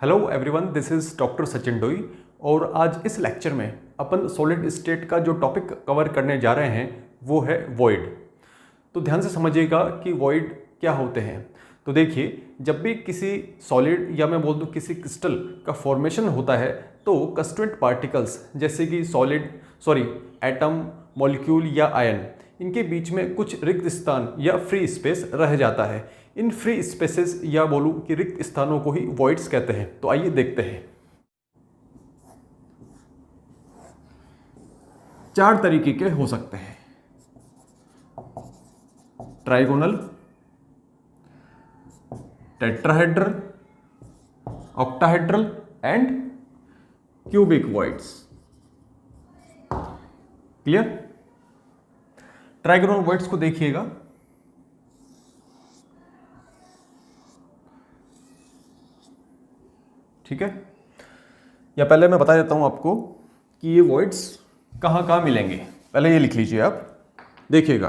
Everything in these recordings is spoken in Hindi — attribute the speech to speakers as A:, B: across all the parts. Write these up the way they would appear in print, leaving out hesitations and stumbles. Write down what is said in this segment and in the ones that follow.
A: Hello everyone, this is doctor Sachin Doi और आज इस लेक्चर में अपन सॉलिड स्टेट का जो टॉपिक कवर करने जा रहे हैं वो है वॉइड। तो ध्यान से समझिएगा कि वॉइड क्या होते हैं। तो देखिए, जब भी किसी सॉलिड या मैं बोल दूँ किसी क्रिस्टल का फॉर्मेशन होता है तो कंस्टिट्यूएंट पार्टिकल्स जैसे कि एटम, मॉलिक्यूल या आयन, इनके बीच में कुछ रिक्त स्थान या फ्री स्पेस रह जाता है। इन फ्री स्पेसेस या बोलूँ कि रिक्त स्थानों को ही वॉइड्स कहते हैं। तो आइए देखते हैं। 4 तरीके के हो सकते हैं: trigonal, tetrahedral, octahedral and cubic voids. Clear? Trigonal voids को देखिएगा। ठीक है, या पहले मैं बता देता हूं आपको कि ये वॉइड्स कहां कहां मिलेंगे। पहले ये लिख लीजिए आप, देखिएगा।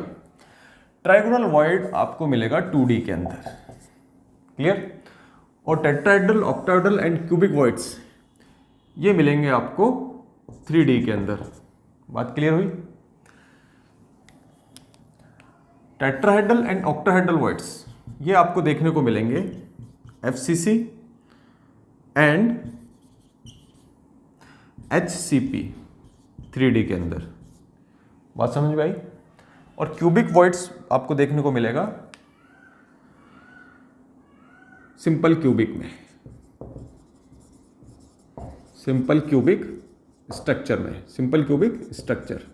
A: ट्राइगोनल वॉइड आपको मिलेगा 2D के अंदर। क्लियर? और tetrahedral, octahedral and cubic voids ये मिलेंगे आपको 3D के अंदर। बात क्लियर हुई? टेट्राहेड्रल एंड ऑक्टाहेड्रल वॉइड्स ये आपको देखने को मिलेंगे FCC एंड HCP 3D के अंदर। बात समझ में आई? और क्यूबिक वॉइड्स आपको देखने को मिलेगा सिंपल क्यूबिक में, सिंपल क्यूबिक स्ट्रक्चर में, सिंपल क्यूबिक स्ट्रक्चर।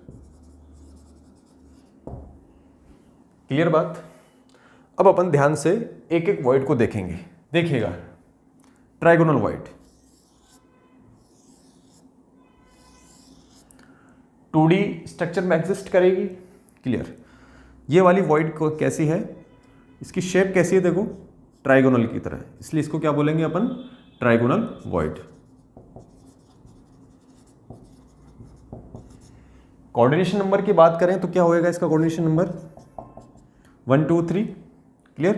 A: क्लियर बात? अब अपन ध्यान से एक एक वॉइड को देखेंगे। देखिएगा, ट्राइगोनल वॉइड 2D स्ट्रक्चर में एग्जिस्ट करेगी। क्लियर? ये वाली वॉइड को कैसी है, इसकी शेप कैसी है, देखो ट्राइगोनल की तरह, इसलिए इसको क्या बोलेंगे अपन? Trigonal void. कोऑर्डिनेशन नंबर की बात करें तो क्या होएगा इसका coordination number? 1 2 3। Clear?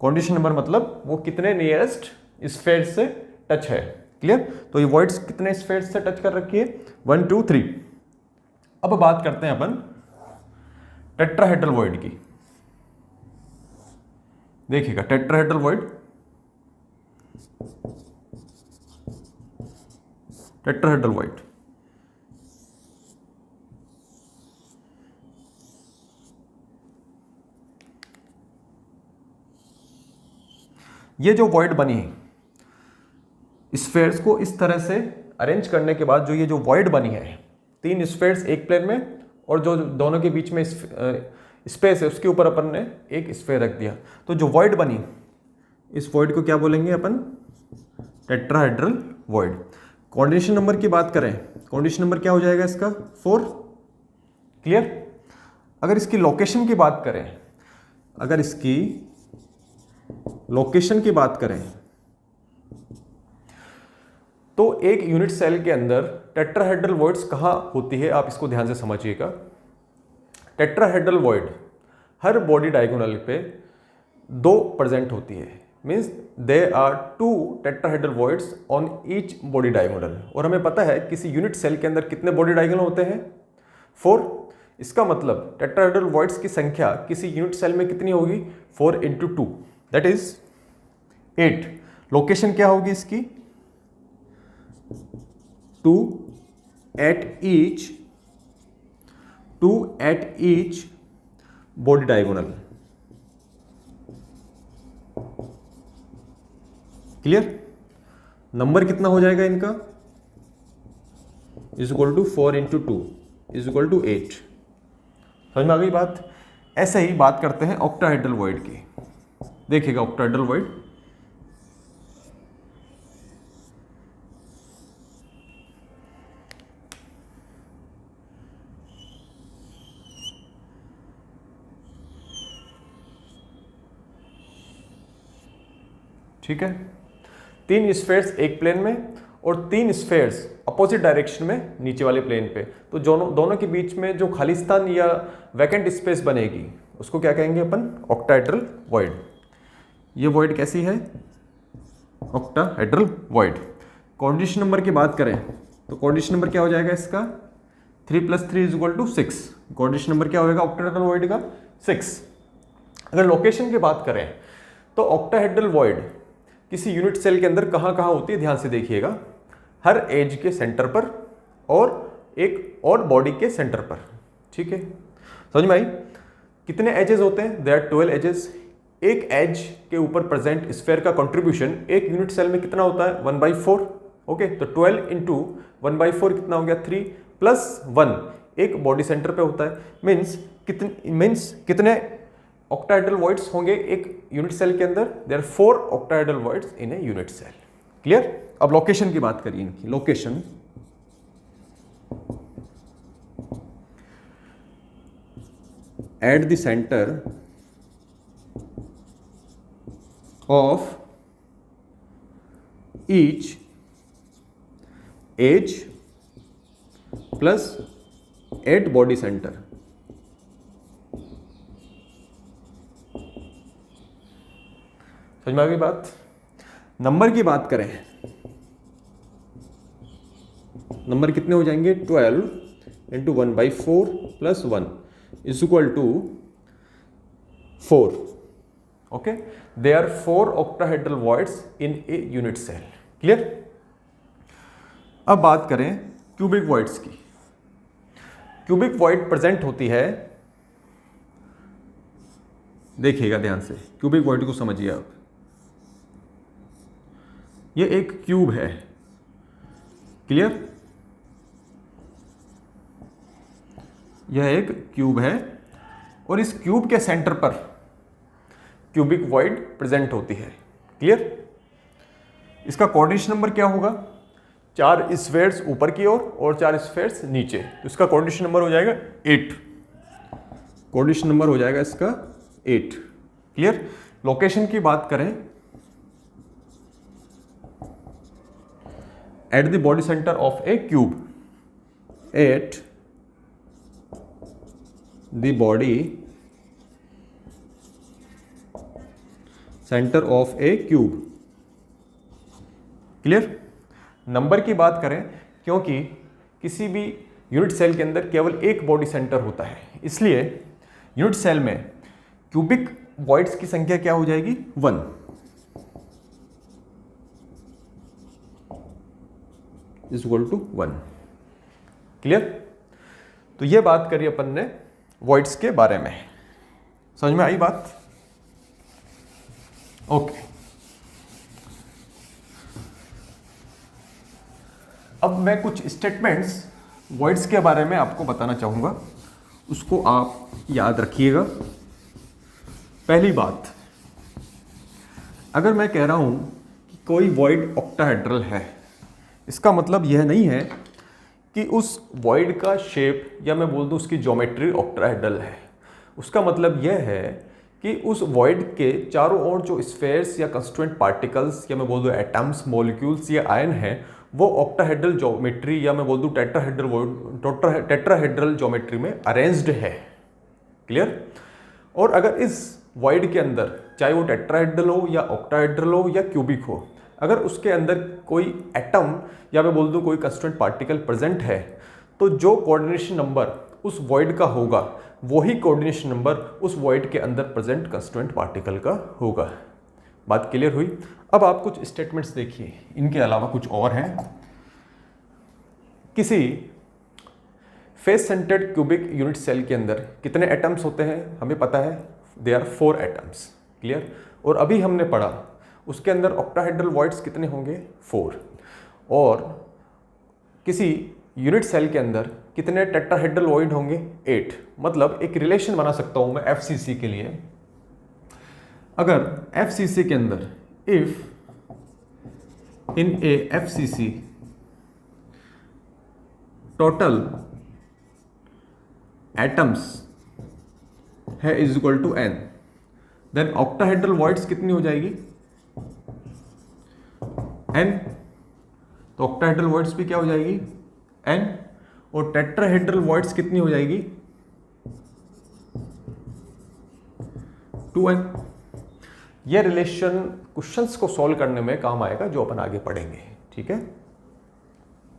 A: Coordination number मतलब वो कितने नियरेस्ट स्फेयर से टच है। क्लियर? तो ये वॉइड्स कितने स्फेयर से टच कर रखी है? 1 2 3। अब बात करते हैं अपन टेट्राहेड्रल वॉइड की। देखिएगा, टेट्राहेड्रल वॉइड, टेट्राहेड्रल वॉइड ये जो वॉइड बनी है, स्फेयर्स को इस तरह से अरेंज करने के बाद जो ये जो वॉइड बनी है, 3 स्फेयर्स एक प्लेन में और जो दोनों के बीच में स्पेस है उसके ऊपर अपन ने एक स्फेयर रख दिया। तो जो वॉइड बनी, इस वॉइड को क्या बोलेंगे अपन? Tetrahedral void. कोऑर्डिनेशन नंबर की बात करें, कोऑर्डिनेशन नंबर क्या हो जाएगा इसका? 4। क्लियर? अगर इसकी लोकेशन की बात करें, अगर इसकी लोकेशन की बात करें तो एक यूनिट सेल के अंदर टेट्राहेड्रल वॉइड्स कहां होती है, आप इसको ध्यान से समझिएगा। टेट्राहेड्रल वॉइड हर बॉडी डायगोनल पे 2 प्रेजेंट होती है। Means there are 2 tetrahedral voids on each body diagonal. और हमें पता है किसी यूनिट सेल के अंदर कितने बॉडी डायगोनल होते हैं? 4। इसका मतलब टेट्राहेड्रल वॉइड्स की संख्या किसी यूनिट सेल में कितनी होगी? 4 × 2 दैट इज 8। लोकेशन क्या होगी इसकी? 2 at each body diagonal. Clear? Number कितना हो जाएगा इनका? = 4 × 2 = 8। समझ में आ गई बात? ऐसे ही बात करते हैं ऑक्टाहेड्रल वॉइड की। देखिएगा, ऑक्टाहेड्रल वॉइड ठीक है, 3 स्फेयर्स एक प्लेन में और 3 स्फेयर्स अपोजिट डायरेक्शन में नीचे वाले प्लेन पे। तो दोनों के बीच में जो खाली स्थान या वैकेंट स्पेस बनेगी उसको क्या कहेंगे अपन? Octahedral void. ये वॉइड कैसी है? Octahedral void. कोऑर्डिनेशन नंबर की बात करें तो कोऑर्डिनेशन नंबर क्या हो जाएगा इसका 3 + 3 = 6। कोऑर्डिनेशन नंबर क्या होगा ऑक्टाहेड्रल वॉइड का 6। अगर लोकेशन की बात करें तो ऑक्टाहेड्रल वॉइड किसी यूनिट सेल के अंदर कहाँ कहाँ होती है, ध्यान से देखिएगा। हर एज के सेंटर पर और एक और बॉडी के सेंटर पर। ठीक है, समझ में आई? कितने एजेस होते हैं? There are 12 edges. एक एज के ऊपर प्रेजेंट स्फीयर का कंट्रीब्यूशन एक यूनिट सेल में कितना होता है 1/4। ओके, तो 12 × 1/4 कितना हो गया 3 + 1 एक बॉडी सेंटर पे होता है। मीन्स कितने ऑक्टाहेड्रल वॉइड्स होंगे एक यूनिट सेल के अंदर? There are 4 octahedral voids in a unit cell. Clear? अब लोकेशन की बात करिए इनकी। Location at the centre of each edge plus 8 body centre. समझ में आ गई बात? नंबर की बात करें, नंबर कितने हो जाएंगे 12 × 1/4 + 1 = 4। Okay, there are 4 octahedral voids in a unit cell. Clear? अब बात करें क्यूबिक वॉइड्स की। क्यूबिक वॉइड प्रेजेंट होती है, देखिएगा ध्यान से, क्यूबिक वॉइड को समझिए आप। ये एक क्यूब है। क्लियर? यह एक क्यूब है और इस क्यूब के सेंटर पर क्यूबिक वॉइड प्रेजेंट होती है। क्लियर? इसका कोऑर्डिनेशन नंबर क्या होगा? 4 स्फीयर्स ऊपर की ओर और 4 स्फीयर्स नीचे, तो इसका कोऑर्डिनेशन नंबर हो जाएगा 8। कोऑर्डिनेशन नंबर हो जाएगा इसका 8। क्लियर? लोकेशन की बात करें, at the body centre of A cube, at the body centre of A cube. Clear? Number की बात करें, क्योंकि किसी भी यूनिट सेल के अंदर केवल एक बॉडी सेंटर होता है, इसलिए यूनिट सेल में क्यूबिक वॉइड्स की संख्या क्या हो जाएगी 1। = 1। क्लियर? तो ये बात करी अपन ने वॉइड्स के बारे में। समझ में आई बात? ओके। अब मैं कुछ स्टेटमेंट्स वॉइड्स के बारे में आपको बताना चाहूंगा, उसको आप याद रखिएगा। पहली बात, अगर मैं कह रहा हूं कि कोई वॉइड ऑक्टाहेड्रल है, इसका मतलब यह नहीं है कि उस वॉइड का शेप या मैं बोल दूं उसकी ज्योमेट्री ऑक्टाहेड्रल है। उसका मतलब यह है कि उस वॉइड के चारों ओर जो स्फीयर्स या कंस्टिट्यूएंट पार्टिकल्स या मैं बोल दूं एटम्स, मॉलिक्यूल्स या आयन हैं, वो ऑक्टाहेड्रल ज्योमेट्री या मैं बोल दूं टेट्राहेड्रल ज्योमेट्री में अरेंज्ड है। क्लियर? और अगर इस वॉइड के अंदर चाहे वो टेट्राहेड्रल हो या ऑक्टाहेड्रल हो या क्यूबिक हो, अगर उसके अंदर कोई एटम या मैं बोल दूं कोई कंस्टिट्यूएंट पार्टिकल प्रेजेंट है, तो जो कोऑर्डिनेशन नंबर उस वॉइड का होगा वही कोऑर्डिनेशन नंबर उस वॉइड के अंदर प्रेजेंट कंस्टिट्यूएंट पार्टिकल का होगा। बात क्लियर हुई? अब आप कुछ स्टेटमेंट्स देखिए, इनके अलावा कुछ और हैं। किसी face centred cubic unit cell के अंदर कितने एटम्स होते हैं हमें पता है, दे आर 4 एटम्स। क्लियर? और अभी हमने पढ़ा उसके अंदर ऑक्टाहेड्रल वॉइड्स कितने होंगे 4। और किसी यूनिट सेल के अंदर कितने टेट्राहेड्रल वॉइड होंगे 8। मतलब एक रिलेशन बना सकता हूं मैं एफसीसी के लिए। अगर एफसीसी के अंदर if in A FCC total atoms है =n, देन ऑक्टाहेड्रल वॉइड्स कितनी हो जाएगी n। तो ऑक्टाहेड्रल वॉइड्स भी क्या हो जाएगी n, और टेट्राहेड्रल वॉइड्स कितनी हो जाएगी 2n। यह रिलेशन क्वेश्चंस को सॉल्व करने में काम आएगा जो अपन आगे पढ़ेंगे। ठीक है,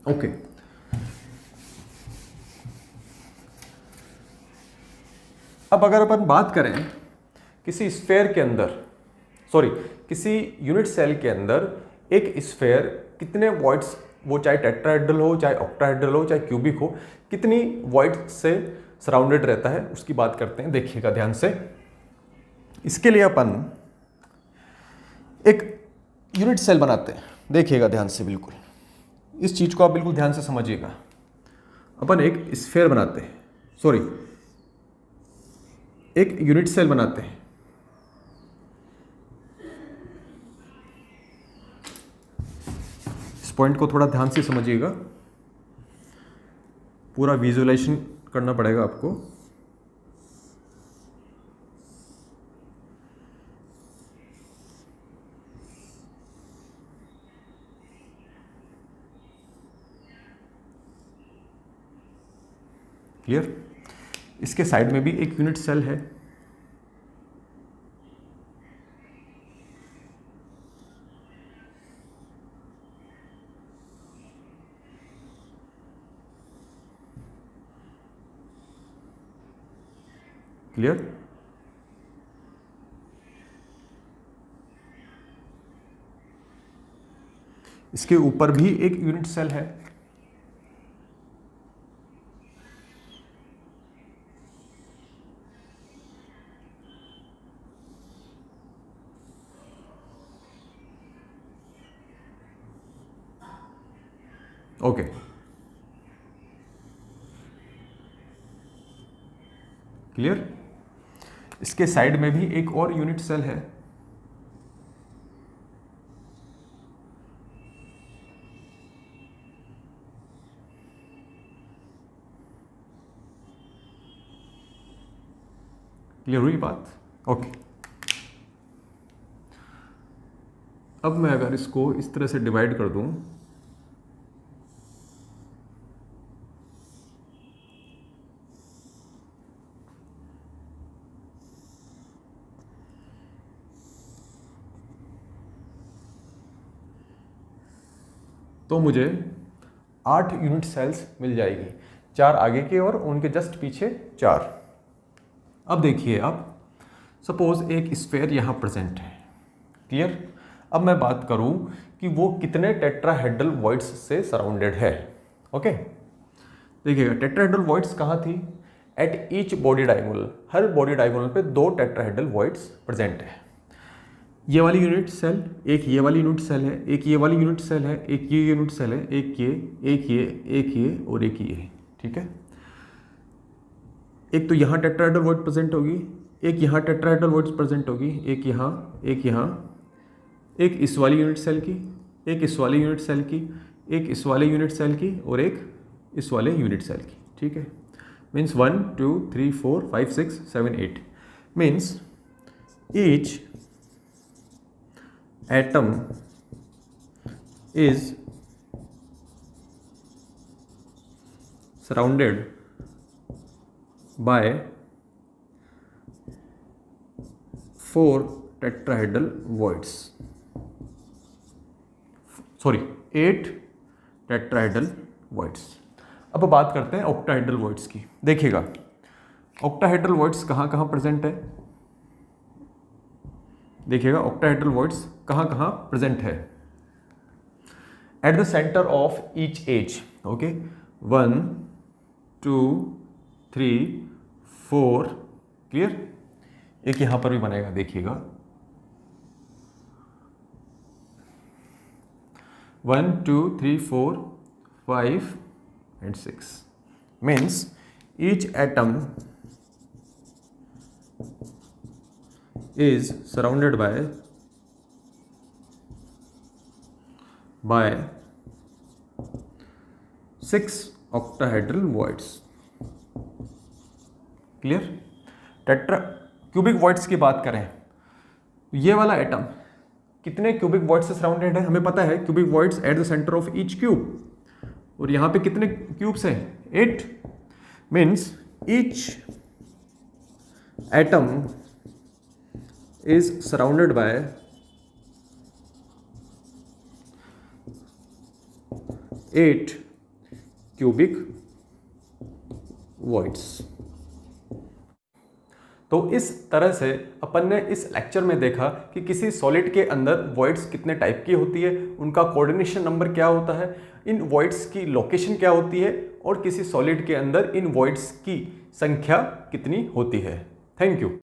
A: ओके। अब अगर अपन बात करें किसी स्फेयर के अंदर, किसी यूनिट सेल के अंदर एक स्फेयर कितने वॉइड्स, वो चाहे टेट्राहेड्रल हो, चाहे ऑक्टाहेड्रल हो, चाहे क्यूबिक हो, कितनी वॉइड्स से सराउंडेड रहता है उसकी बात करते हैं। देखिएगा ध्यान से, इसके लिए अपन एक यूनिट सेल बनाते हैं। देखिएगा ध्यान से, बिल्कुल इस चीज को आप बिल्कुल ध्यान से समझिएगा। अपन एक स्फेयर बनाते हैं, एक यूनिट सेल बनाते हैं। इस पॉइंट को थोड़ा ध्यान से समझिएगा, पूरा विजुअलाइजेशन करना पड़ेगा आपको। क्लियर? इसके साइड में भी एक यूनिट सेल है। क्लियर? इसके ऊपर भी एक यूनिट सेल है। Okay, clear? इसके साइड में भी एक और यूनिट सेल है। क्लियर हुई बात? ओके। अब मैं अगर इसको इस तरह से डिवाइड कर दूं, तो मुझे 8 यूनिट सेल्स मिल जाएगी, 4 आगे के और उनके जस्ट पीछे 4। अब देखिए, आप सपोज एक स्फेयर यहाँ प्रेजेंट है। क्लियर? अब मैं बात करूँ कि वो कितने टेट्राहेड्रल वॉइड्स से सराउंडेड है। ओके, देखिएगा टेट्राहेड्रल वॉइड्स कहाँ थी? At each body diagonal, her body diagonal पे 2 टेट्राहेड्रल वॉइड्स प्रेजेंट है। ये वाली यूनिट सेल, एक ये वाली यूनिट सेल है, एक ये वाली यूनिट सेल है, एक ये यूनिट सेल है, एक ये, एक ये, एक ये और एक ये। ठीक है, एक तो यहाँ टेट्राहेड्रल वॉइड प्रेजेंट होगी, एक यहाँ टेट्राहेड्रल वॉइड्स प्रेजेंट होगी, एक यहाँ, एक यहाँ, एक इस वाली यूनिट सेल की, एक इस वाली यूनिट सेल की, एक इस वाले यूनिट सेल की और एक इस वाले यूनिट सेल की। ठीक है, means 1 2 3 4 5 6 7 8 means each atom is surrounded by 4 tetrahedral voids, 8 tetrahedral voids। अब बात करते हैं ऑक्टाहेड्रल वॉइड्स की। देखिएगा ऑक्टाहेड्रल वॉइड्स कहाँ कहाँ प्रेजेंट है। देखिएगा ऑक्टाहेड्रल वॉइड्स कहाँ कहाँ प्रेजेंट है। At the centre of each edge. Okay, 1 2 3 4। Clear? एक यहां पर भी बनेगा, देखिएगा 1 2 3 4 5 and 6 means each atom is surrounded by 6 octahedral voids। Clear? Tetra cubic voids की बात करें, ये वाला एटम कितने क्यूबिक वॉइड्स से सराउंडेड है? हमें पता है cubic voids eight the centre of each cube, और यहां पे कितने क्यूब्स हैं? 8 means each atom is surrounded by 8 cubic voids. तो इस तरह से अपन ने इस लेक्चर में देखा कि किसी सॉलिड के अंदर वॉइड्स कितने टाइप की होती है, उनका कोऑर्डिनेशन नंबर क्या होता है, इन वॉइड्स की लोकेशन क्या होती है और किसी सॉलिड के अंदर इन वॉइड्स की संख्या कितनी होती है। Thank you.